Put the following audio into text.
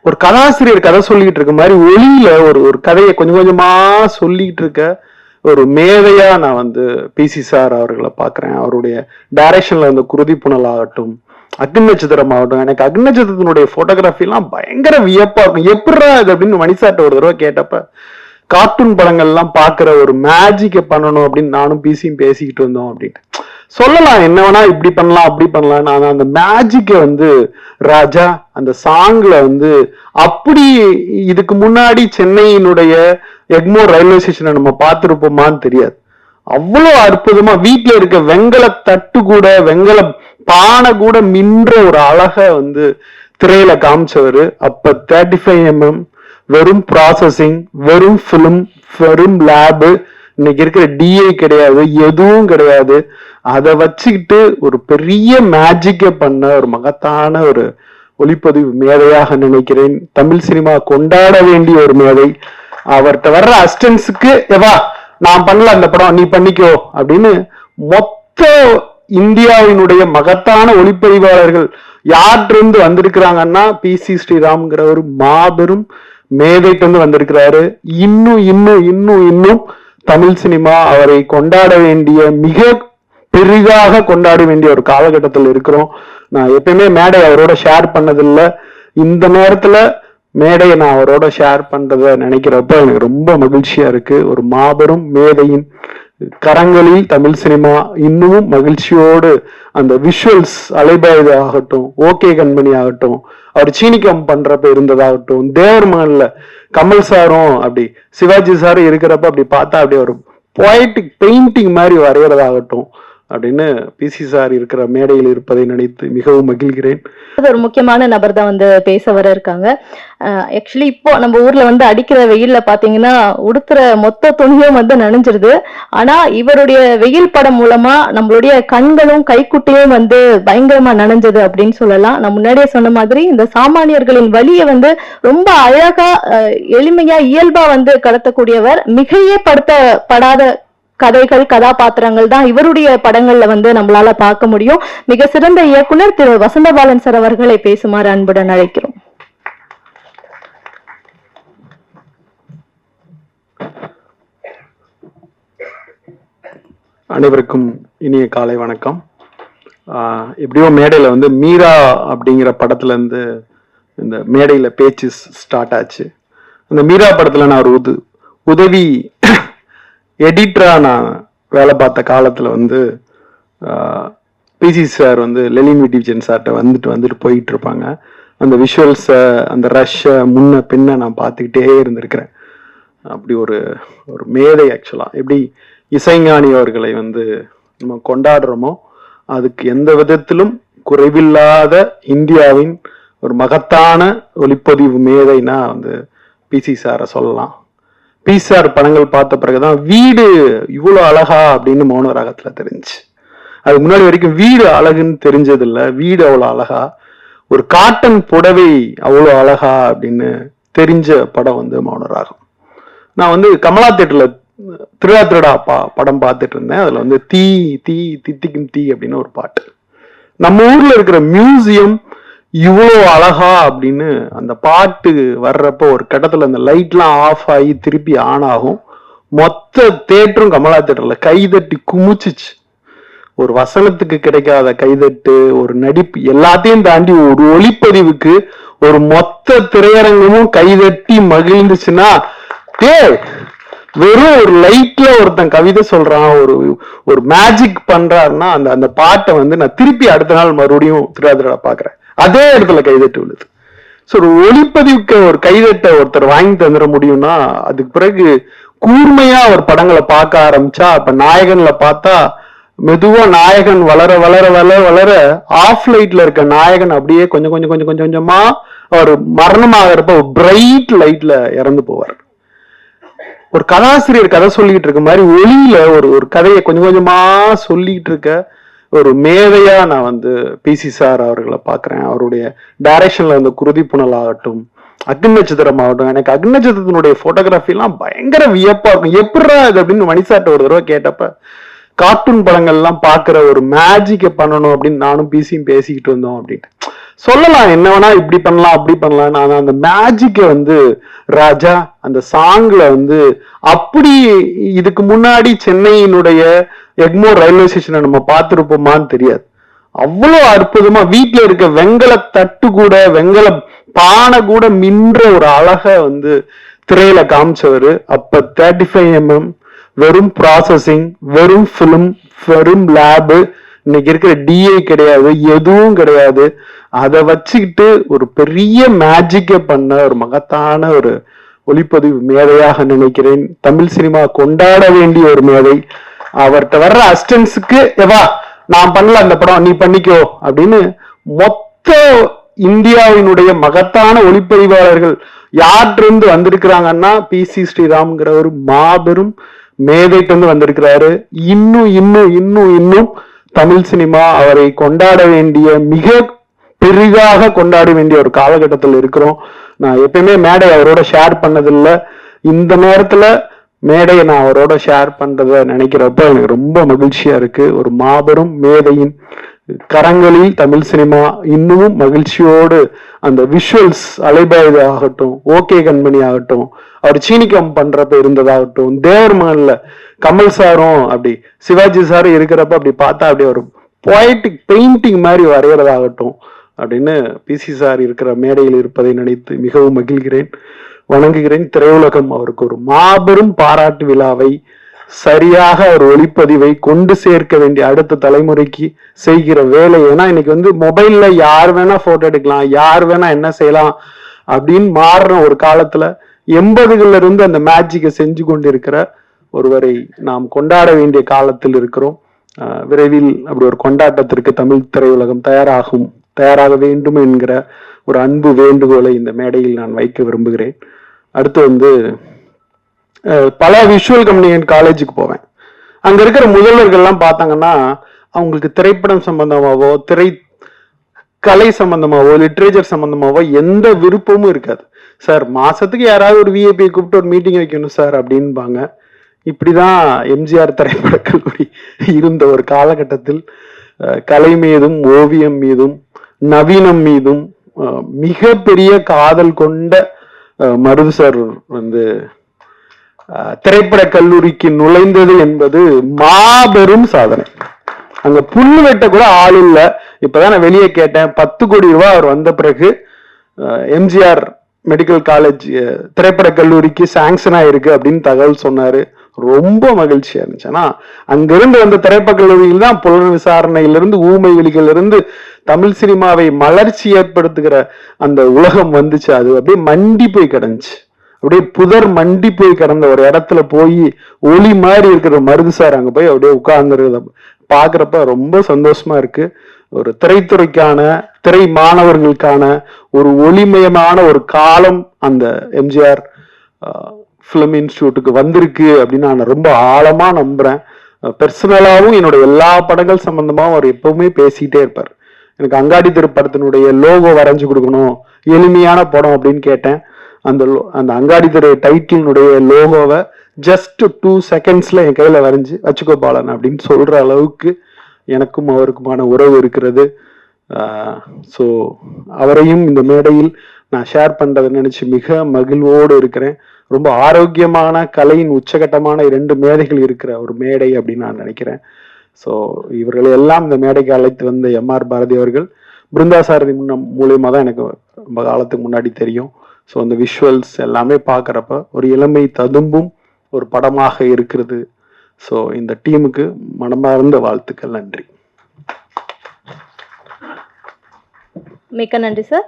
ஒரு கதாசிரியர் கதை சொல்லிட்டு இருக்க மாதிரி ஒளியில ஒரு ஒரு கதையை கொஞ்சம் கொஞ்சமா சொல்லிட்டு இருக்க ஒரு மேதையா நான் வந்து பிசி சார் அவர்களை பாக்குறேன். அவருடைய டைரக்ஷன்ல வந்து குருதி புனல் ஆகட்டும், அக்னி நட்சத்திரம் ஆகட்டும். எனக்கு அக்னி நட்சத்திரத்தினுடைய போட்டோகிராஃபி எல்லாம் பயங்கர வியப்பா இருக்கும். எப்படா இது அப்படின்னு மணிசாட்ட ஒரு தடவை கேட்டப்ப, கார்ட்டூன் படங்கள் எல்லாம் பாக்குற ஒரு மேஜிக்கை பண்ணணும் அப்படின்னு நானும் பிசியும் பேசிக்கிட்டு இருந்தோம் அப்படின்னு சொல்லலாம். என்ன வேணா இப்படி பண்ணலாம் அப்படி பண்ணலாம். ஆனா அந்த மேஜிக்கை வந்து ராஜா அந்த சாங்ல வந்து அப்படி இதுக்கு முன்னாடி சென்னையினுடைய எக்மோர் ரயில்வே ஸ்டேஷனை நம்ம பார்த்திருப்போமான்னு தெரியாது. அவ்வளவு அற்புதமா வீட்டுல இருக்க வெங்கல தட்டு கூட வெங்கல பானை கூட மின்ற ஒரு அழக வந்து திரையில காமிச்சவரு. அப்ப 35mm வெறும் ப்ராசஸிங், வெறும் பிலிம், வெறும் லேபு, இன்னைக்கு இருக்கிற டிஐ கிடையாது, எதுவும் கிடையாது. அதை வச்சுக்கிட்டு ஒரு பெரிய மேஜிக்கை பண்ண ஒரு மகத்தான ஒரு ஒளிப்பதிவு மேதையாக நினைக்கிறேன். தமிழ் சினிமா கொண்டாட வேண்டிய ஒரு மேதை. அவர்கிட்ட வர்ற அசிஸ்டன்ஸுக்கு எவா நான் பண்ணல அந்த படம் நீ பண்ணிக்கோ அப்படின்னு மொத்த இந்தியாவினுடைய மகத்தான ஒளிப்பதிவாளர்கள் யார்கிட்ட வந்திருக்கிறாங்கன்னா பிசி ஸ்ரீராம்ங்கிற ஒரு மாபெரும் மேதைட்டு வந்து வந்திருக்கிறாரு. இன்னும் இன்னும் இன்னும் இன்னும் தமிழ் சினிமா அவரை கொண்டாட வேண்டிய, மிக பெரிதாக கொண்டாட வேண்டிய ஒரு காலகட்டத்தில் இருக்கிறோம். நான் எப்பயுமே மேடை அவரோட ஷேர் பண்ணதில்லை. இந்த நேரத்துல மேடையை நான் அவரோட ஷேர் பண்றத நினைக்கிறப்ப எனக்கு ரொம்ப மகிழ்ச்சியா இருக்கு. ஒரு மாபெரும் மேதையின் கரங்களில் தமிழ் சினிமா இன்னமும் மகிழ்ச்சியோடு அந்த விஷுவல்ஸ் அலைபாயுது ஆகட்டும், ஓகே கண்மணி ஆகட்டும், அவர் சீனிக்கம் பண்றப்ப இருந்ததாகட்டும், தேவர் மகன்ல கமல் சாரும் அப்படி சிவாஜி சாரும் இருக்கிறப்ப அப்படி பார்த்தா அப்படி ஒரு பொயட்டிக் பெயிண்டிங் மாதிரி வரைகிறதாகட்டும் அப்படின்னு பிசி சார் இருக்கிற மேடையில் இருப்பதை நினைத்து மிகவும் மகிழ்கிறேன். ஒரு முக்கியமான நபர் தான் வந்து பேச வர இருக்காங்க. ஆக்சுவலி இப்போ நம்ம ஊர்ல வந்து அடிக்கிற வெயில்ல பாத்தீங்கன்னா உடுத்துற மொத்த துணியும் வந்து நனைஞ்சிருது. ஆனா இவருடைய வெயில் படம் மூலமா நம்மளுடைய கண்களும் கைக்குட்டையும் வந்து பயங்கரமா நனைஞ்சது அப்படின்னு சொல்லலாம். நான் முன்னாடியே சொன்ன மாதிரி இந்த சாமானியர்களின் வலியை வந்து ரொம்ப அழகா எளிமையா இயல்பா வந்து கடத்தக்கூடியவர். மிகையே படுத்தப்படாத கதைகள், கதாபாத்திரங்கள் தான் இவருடைய படங்கள்ல வந்து நம்மளால பார்க்க முடியும். மிக சிறந்த இயக்குனர் திரு வசந்தபாலன் சார் அவர்களை பேசுமாறு அன்புடன் அழைக்கிறோம். அனைவருக்கும் இனிய காலை வணக்கம். எப்படியோ மேடையில வந்து மீரா அப்படிங்கிற படத்துல இருந்து இந்த மேடையில பேச்சு ஸ்டார்ட் ஆச்சு. அந்த மீரா படத்துல நான் ஒரு உதவி எடிட்டரா நான் வேலை பார்த்த காலத்துல வந்து பிசி சார் வந்து லெலின் விடிவிஜன் சார்கிட்ட வந்துட்டு போயிட்டு இருப்பாங்க. அந்த விஷுவல்ஸை, அந்த ரஷ்ஷை முன்ன பின்ன நான் பார்த்துக்கிட்டே இருந்திருக்கிறேன். அப்படி ஒரு ஒரு மேதை. ஆக்சுவலா எப்படி இசைஞானி அவர்களை வந்து நம்ம கொண்டாடுறோமோ அதுக்கு எந்த விதத்திலும் குறைவில்லாத இந்தியாவின் ஒரு மகத்தான ஒளிப்பதிவு மேதைனா வந்து பிசி சாரை சொல்லலாம். பிசார் படங்கள் பார்த்த பிறகுதான் வீடு இவ்வளவு அழகா அப்படின்னு மௌன ராகத்துல தெரிஞ்சு. அதுக்கு முன்னாடி வரைக்கும் வீடு அழகுன்னு தெரிஞ்சது இல்லை. வீடு அவ்வளவு அழகா, ஒரு காட்டன் புடவை அவ்வளவு அழகா அப்படின்னு தெரிஞ்ச படம் வந்து மௌன ராகம். நான் வந்து கமலா தேட்டர்ல திருடா படம் பார்த்துட்டு இருந்தேன். அதுல வந்து தீ தீ தித்திக்கும் தீ அப்படின்னு ஒரு பாட்டு. நம்ம ஊர்ல இருக்கிற மியூசியம் இவ்வளோ அழகா அப்படின்னு அந்த பாட்டு வர்றப்போ ஒரு கட்டத்துல அந்த லைட்லாம் ஆஃப் ஆகி திருப்பி ஆன் ஆகும். மொத்த தேட்டரும் கமலா தேட்டர்ல கைதட்டி குமிச்சிச்சு. ஒரு வசனத்துக்கு கிடைக்காத கைதட்டு, ஒரு நடிப்பு, எல்லாத்தையும் தாண்டி ஒரு ஒளிப்பதிவுக்கு ஒரு மொத்த திரையரங்கமும் கைதட்டி மகிழ்ந்துச்சுன்னா, வெறும் ஒரு லைட்ல ஒருத்தன் கவிதை சொல்றான், ஒரு மேஜிக் பண்றாருன்னா அந்த பாட்டை வந்து நான் திருப்பி அடுத்த நாள் மறுபடியும் திருடா பாக்குறேன். அதே இடத்துல கைதட்டு விழுது. ஸோ ஒரு ஒளிப்பதிவுக்கு ஒரு கைதட்டை ஒருத்தர் வாங்கி தந்துட முடியும்னா அதுக்கு பிறகு கூர்மையா ஒரு படங்களை பார்க்க ஆரம்பிச்சா, இப்ப நாயகன்ல பார்த்தா மெதுவா நாயகன் வளர வளர வளர வளர ஆஃப் லைட்ல இருக்க நாயகன் அப்படியே கொஞ்சம் கொஞ்சம் கொஞ்சம் கொஞ்சம் கொஞ்சமா அவர் மரணமாகிறப்ப ஒரு பிரைட் லைட்ல இறந்து போவார். ஒரு கதாசிரியர் கதை சொல்லிட்டு இருக்க மாதிரி ஒளியில ஒரு கதையை கொஞ்சம் கொஞ்சமா சொல்லிட்டு இருக்க ஒரு மேதையா நான் வந்து பிசி சார் அவர்களை பாக்குறேன். அவருடைய டைரக்ஷன்ல வந்து குருதி புனல் ஆகட்டும், அக்னி நட்சத்திரம் ஆகட்டும். எனக்கு அக்னி நட்சத்திரத்தினுடைய போட்டோகிராஃபி எல்லாம் பயங்கர வியப்பா இருக்கும். எப்படா இது அப்படின்னு மணிசாட்ட ஒரு தடவை கேட்டப்ப, கார்ட்டூன் படங்கள் எல்லாம் பாக்குற ஒரு மேஜிக்கை பண்ணணும் அப்படின்னு நானும் பிசியும் பேசிக்கிட்டு இருந்தோம் அப்படின்னு சொல்லலாம் என்ன வேணா இப்படி பண்ணலாம் அப்படி பண்ணலாம். ஆனா அந்த மேஜிக்கை வந்து ராஜா அந்த சாங்ல வந்து அப்படி இதுக்கு முன்னாடி சென்னையினுடைய எக்மோர் ரயில்வே ஸ்டேஷனை நம்ம பார்த்திருப்போமான்னு தெரியாது. அவ்வளவு அற்புதமா வீட்டுல இருக்க வெங்கல தட்டு கூட வெங்கல பானை கூட மின்ற ஒரு அழக வந்து திரையில காமிச்சவரு. அப்ப 35mm வெறும் ப்ராசஸிங், வெறும் பிலிம், வெறும் லேபு, இன்னைக்கு இருக்கிற டிஐ கிடையாது, எதுவும் கிடையாது. அதை வச்சுக்கிட்டு ஒரு பெரிய மேஜிக்கை பண்ண ஒரு மகத்தான ஒரு ஒளிப்பதிவு மேதையாக நினைக்கிறேன். தமிழ் சினிமா கொண்டாட வேண்டிய ஒரு மேதை. அவர்கிட்ட வர்ற அசிஸ்டன்ஸுக்கு எவா நான் பண்ணல அந்த படம் நீ பண்ணிக்கோ அப்படின்னு மொத்த இந்தியாவினுடைய மகத்தான ஒளிப்பதிவாளர்கள் யார்கிட்ட வந்திருக்கிறாங்கன்னா PC ஸ்ரீராம்ங்கிற ஒரு மாபெரும் மேதைட்டு வந்திருக்கிறாரு. இன்னும் இன்னும் இன்னும் இன்னும் தமிழ் சினிமா அவரை கொண்டாட வேண்டிய மிக பெரிதாக கொண்டாட வேண்டிய ஒரு காலகட்டத்தில் இருக்கிறோம். நான் எப்பயுமே மேடை அவரோட ஷேர் பண்ணதில்லை. இந்த நேரத்துல மேடையை நான் அவரோட ஷேர் பண்றத நினைக்கிறப்ப எனக்கு ரொம்ப மகிழ்ச்சியா இருக்கு. ஒரு மாபெரும் மேதையின் கரங்களில் தமிழ் சினிமா இன்னமும் மகிழ்ச்சியோடு அந்த விஷுவல்ஸ் அலைபாயுது ஆகட்டும், ஓகே கண்மணி ஆகட்டும், அவர் சீனிக்கம் பண்றப்ப இருந்ததாகட்டும், தேவர்மகன்ல கமல் சாரும் அப்படி சிவாஜி சாரும் இருக்கிறப்ப அப்படி பார்த்தா அப்படி ஒரு பொயட்டிக் பெயிண்டிங் மாதிரி வரைகிறதாகட்டும் அப்படின்னு PC சார் இருக்கிற மேடையில் இருப்பதை நினைத்து மிகவும் மகிழ்கிறேன், வணங்குகிறேன். திரையுலகம் அவருக்கு ஒரு மாபெரும் பாராட்டு விழாவை சரியாக ஒரு ஒளிப்பதிவை கொண்டு சேர்க்க வேண்டிய அடுத்த தலைமுறைக்கு செய்கிற வேலை. ஏன்னா இன்னைக்கு வந்து மொபைல்ல யார் வேணா போட்டோ எடுக்கலாம், யார் வேணா என்ன செய்யலாம் அப்படின்னு மாறின ஒரு காலத்துல 80கள்ல இருந்து அந்த மேஜிக்கை செஞ்சு கொண்டிருக்கிற ஒருவரை நாம் கொண்டாட வேண்டிய காலத்தில் இருக்கிறோம். விரைவில் அப்படி ஒரு கொண்டாட்டத்திற்கு தமிழ் திரையுலகம் தயாராக வேண்டும் என்கிற ஒரு அன்பு வேண்டுகோளை இந்த மேடையில் நான் வைக்க விரும்புகிறேன். அடுத்து வந்து பல விஷுவல் கம்யூனிகேஷன் காலேஜுக்கு போவேன். அங்க இருக்கிற முதல்வர்கள்லாம் பார்த்தாங்கன்னா அவங்களுக்கு திரைப்படம் சம்பந்தமாவோ கலை சம்பந்தமாவோ லிட்ரேச்சர் சம்பந்தமாவோ எந்த விருப்பமும் இருக்காது. சார் மாசத்துக்கு யாராவது ஒரு விஐபி கூப்பிட்டு ஒரு மீட்டிங் வைக்கணும் சார் அப்படின்பாங்க. இப்படிதான் எம்ஜிஆர் திரைப்பட கல்லூரி இருந்த ஒரு காலகட்டத்தில் கலை மீதும் ஓவியம் மீதும் நவீனம் மீதும் மிகப்பெரிய காதல் கொண்ட மருது சார் வந்து திரைப்பட கல்லூரிக்கு நுழைந்தது என்பது மாபெரும் சாதனை. அங்க புல்லு வெட்ட கூட ஆள் இல்ல. இப்பதான் நான் வெளியே கேட்டேன், 10 கோடி ரூபாய் அவர் வந்த பிறகு எம்ஜிஆர் மெடிக்கல் காலேஜ் திரைப்பட கல்லூரிக்கு சாங்ஷன் ஆயிருக்கு அப்படின்னு தகவல் சொன்னாரு. ரொம்ப மகிழ்ச்சியா இருந்துச்சு. ஆனா அங்கிருந்து வந்த திரைப்பட கல்லூரியில் தான் புலன் விசாரணையிலிருந்து ஊமை வெளிகளிலிருந்து தமிழ் சினிமாவை மலர்ச்சி ஏற்படுத்துகிற அந்த உலகம் வந்துச்சு. அது அப்படியே மண்டி போய் கிடந்துச்சு. அப்படியே புதர் மண்டி போய் கிடந்த ஒரு இடத்துல போய் ஒளி மாதிரி இருக்கிற மருது சார் அங்க போய் அப்படியே உட்கார்ந்துருக்கிறத பாக்குறப்ப ரொம்ப சந்தோஷமா இருக்கு. ஒரு திரைத்துறைக்கான திரை மாணவர்களுக்கான ஒரு ஒளிமயமான ஒரு காலம் அந்த எம்ஜிஆர் பிலிம் இன்ஸ்டிடியூட்டுக்கு வந்திருக்கு அப்படின்னு நான் ரொம்ப ஆழமா நம்புறேன். பெர்சனலாவும் என்னோட எல்லா படங்கள் சம்பந்தமாவும் அவர் எப்பவுமே பேசிட்டே இருப்பார். எனக்கு அங்காடி திருப்படத்தினுடைய லோகோ வரைஞ்சு கொடுக்கணும், எளிமையான படம் அப்படின்னு கேட்டேன். அந்த அங்காடி திரு டைட்டிலினுடைய லோகோவை ஜஸ்ட் 2 செகண்ட்ஸ்ல என் கையில வரைஞ்சு வச்சுக்கோ பாலன் அப்படின்னு சொல்ற அளவுக்கு எனக்கும் அவருக்குமான உறவு இருக்கிறது. ஸோ அவரையும் இந்த மேடையில் நான் ஷேர் பண்றதை நினைச்சு மிக மகிழ்வோடு இருக்கிறேன். ரொம்ப ஆரோக்கியமான கலையின் உச்சகட்டமான 2 மேடைகள் இருக்கிற ஒரு மேடை அப்படின்னு நான் நினைக்கிறேன். ஸோ இவர்களை எல்லாம் இந்த மேடைக்கு அழைத்து வந்த MR பாரதி அவர்கள் பிருந்தா சாரதி மூலியமா தான் எனக்கு ரொம்ப காலத்துக்கு முன்னாடி தெரியும். ஸோ அந்த விஷுவல்ஸ் எல்லாமே பார்க்குறப்ப ஒரு இளமை ததும்பும் ஒரு படமாக இருக்கிறது. ஸோ இந்த டீமுக்கு மனமார்ந்த வாழ்த்துக்கள். நன்றி. மிக்க நன்றி சார்.